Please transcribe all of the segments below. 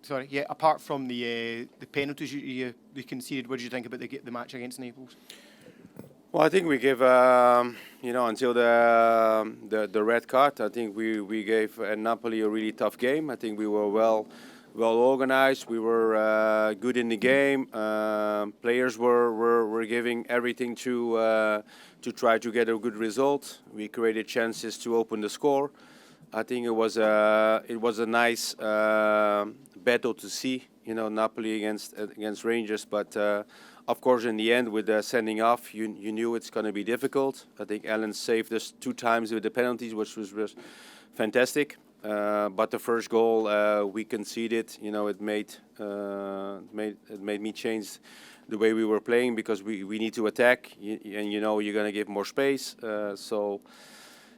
Sorry, yeah. Apart from the penalties you conceded, what did you think about the match against Naples? Well, I think we gave, until the red card, I think we gave Napoli a really tough game. I think we were well organized. We were good in the game. Players were giving everything to try to get a good result. We created chances to open the score. I think it was a nice battle to see. Napoli against Rangers, but. Of course, in the end, with the sending off, you knew it's going to be difficult. I think Allan saved us 2 times with the penalties, which was fantastic. But the first goal we conceded, it made me change the way we were playing because we need to attack, and you're going to give more space. So,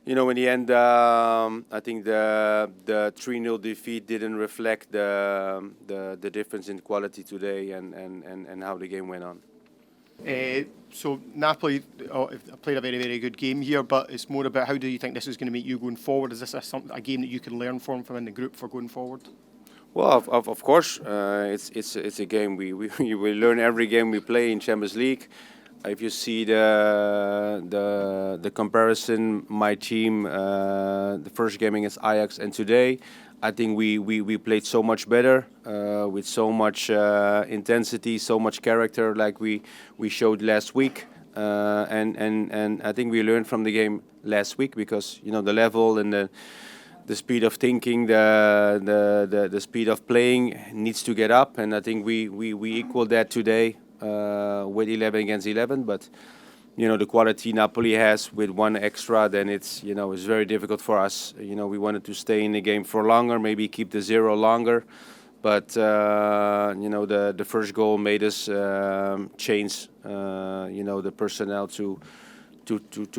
in the end, I think the 3-0 defeat didn't reflect the difference in quality today and how the game went on. So Napoli played a very, very good game here, but it's more about how do you think this is going to make you going forward? Is this a game that you can learn from in the group for going forward? Well, of course, it's a game we learn every game we play in Champions League. If you see the comparison, my team, the first game against Ajax and today, I think we played so much better with so much intensity, so much character, like we showed last week, and I think we learned from the game last week because the level and the speed of thinking, the speed of playing needs to get up, and I think we equaled that today. With 11 against 11, but the quality Napoli has with 1 extra, then it's it's very difficult for us. We wanted to stay in the game for longer, maybe keep the 0 longer, but the first goal made us change the personnel to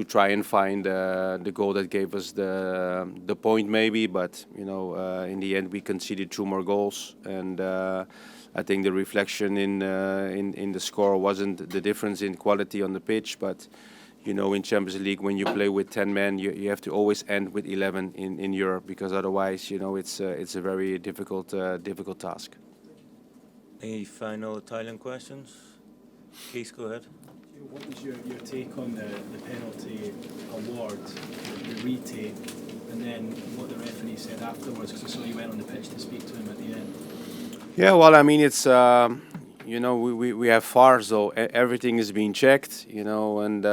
try and find the goal that gave us the point maybe, but in the end we conceded 2 more goals, and I think the reflection in the score wasn't the difference in quality on the pitch, but in Champions League when you play with 10 men, you have to always end with 11 in Europe because otherwise it's a very difficult task. Any final Italian questions? Keith, go ahead. What was your take on the penalty award, the retake, and then what the referee said afterwards? Because I saw you went on the pitch to speak to him at the end. Yeah, well, I mean, it's we have VAR, so everything is being checked, and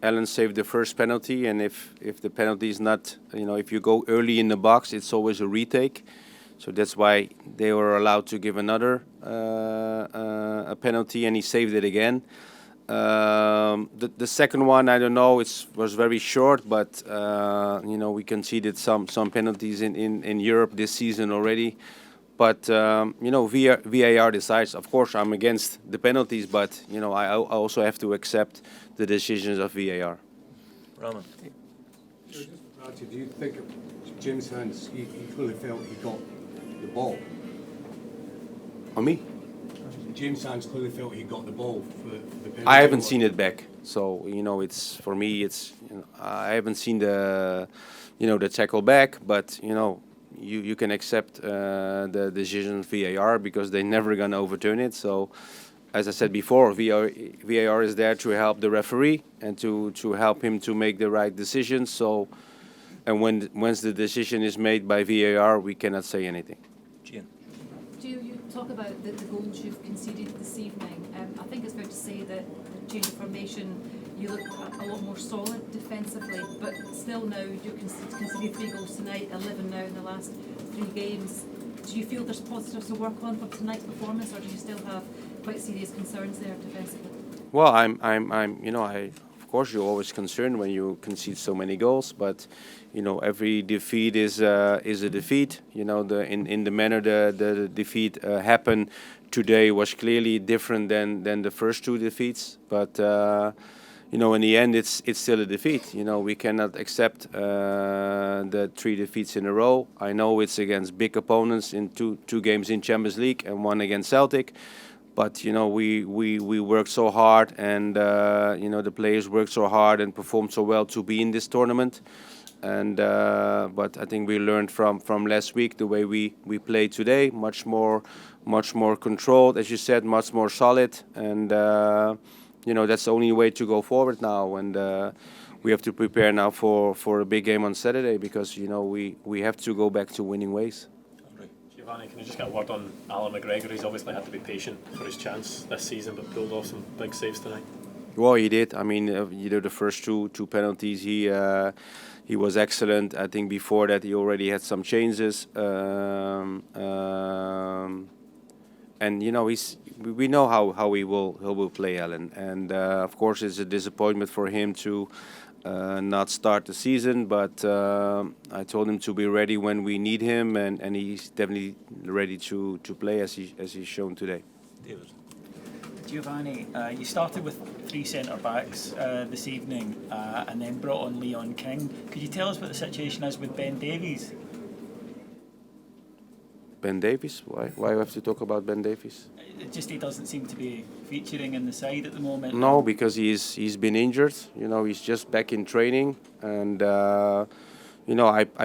Allan saved the first penalty, and if the penalty is not, if you go early in the box, it's always a retake, so that's why they were allowed to give another a penalty, and he saved it again. The second one, I don't know, was very short, but we conceded some penalties in Europe this season already. But VAR decides. Of course, I'm against the penalties, but I also have to accept the decisions of VAR. Roman. Do you think James Hans he clearly felt he got the ball? On me? James Sands clearly felt he got the ball for the penalty. I haven't seen it back, so it's for me. It's I haven't seen the tackle back, but you can accept the decision of VAR because they're never gonna overturn it. So, as I said before, VAR is there to help the referee and to help him to make the right decisions. So, and once the decision is made by VAR, we cannot say anything. You talk about the goals you've conceded this evening. I think it's fair to say that the change of formation, you look a lot more solid defensively, but still now you're conceding 3 goals tonight, 11 now in the last 3 games. Do you feel there's positives to work on from tonight's performance, or do you still have quite serious concerns there defensively? Well, of course you're always concerned when you concede so many goals, but every defeat is a defeat. In the manner the defeat happened today was clearly different than the first 2 defeats. But in the end, it's still a defeat. We cannot accept the 3 defeats in a row. I know it's against big opponents in two games in Champions League and 1 against Celtic. But we worked so hard, and the players worked so hard and performed so well to be in this tournament. And but I think we learned from last week the way we played today, much more controlled, as you said, much more solid, and that's the only way to go forward now. And we have to prepare now for a big game on Saturday, because we have to go back to winning ways. Giovanni, can I just get a word on Allan McGregor? He's obviously had to be patient for his chance this season, but pulled off some big saves tonight. Well, he did. I mean, the first two penalties, he was excellent. I think before that he already had some changes, and we know how he will play, Allan. And of course, it's a disappointment for him to not start the season, but I told him to be ready when we need him, and he's definitely ready to play as he's shown today. David. Giovanni, you started with 3 centre-backs this evening and then brought on Leon King. Could you tell us what the situation is with Ben Davies? Ben Davies? Why do we have to talk about Ben Davies? Just he doesn't seem to be featuring in the side at the moment. No, because he's been injured. He's just back in training, and I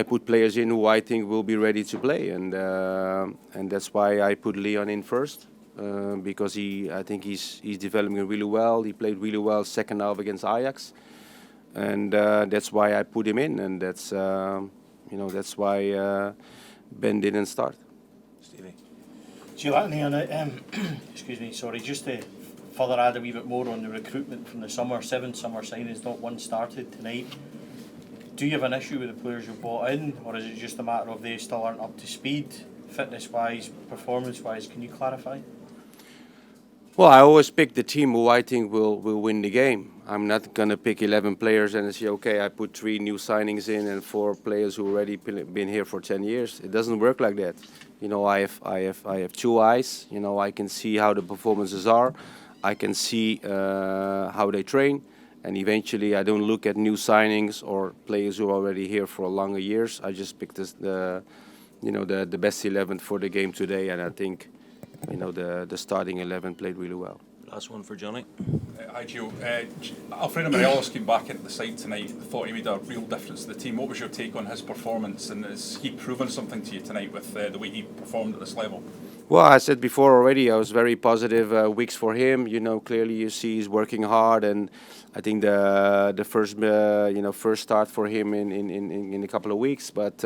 put players in who I think will be ready to play, and that's why I put Leon in first, because I think he's developing really well. He played really well second half against Ajax, and that's why I put him in, and that's why Ben didn't start. Giovanni, excuse me, sorry, just to further add a wee bit more on the recruitment from the summer, 7 summer signings, not one started tonight. Do you have an issue with the players you've brought in, or is it just a matter of they still aren't up to speed, fitness-wise, performance-wise? Can you clarify? Well, I always pick the team who I think will win the game. I'm not going to pick 11 players and say, okay, I put 3 new signings in and 4 players who already been here for 10 years. It doesn't work like that. I have 2 eyes. I can see how the performances are. I can see how they train, and eventually I don't look at new signings or players who are already here for longer years. I just pick the best 11 for the game today, and I think the starting 11 played really well. Last one for Johnny. Hi, Gio. Alfredo Morelos came back into the side tonight. Thought he made a real difference to the team. What was your take on his performance, and has he proven something to you tonight with the way he performed at this level? Well, I said before already, I was very positive weeks for him. Clearly you see he's working hard, and I think the first start for him in a couple of weeks, but.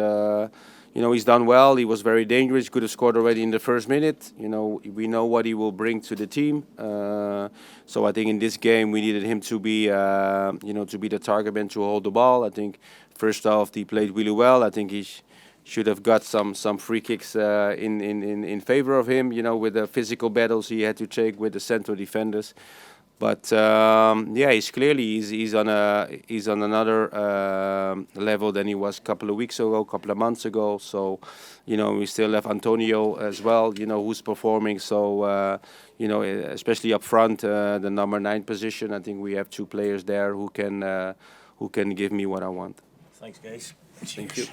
He's done well. He was very dangerous. Could have scored already in the first minute. We know what he will bring to the team. So I think in this game we needed him to be, to be the target man, to hold the ball. I think first half he played really well. I think he should have got some free kicks in favor of him. With the physical battles he had to take with the central defenders. But he's clearly he's on another level than he was a couple of weeks ago, a couple of months ago. So, we still have Antonio as well, who's performing. So, especially up front, the number 9 position, I think we have 2 players there who can give me what I want. Thanks, guys. Thank you.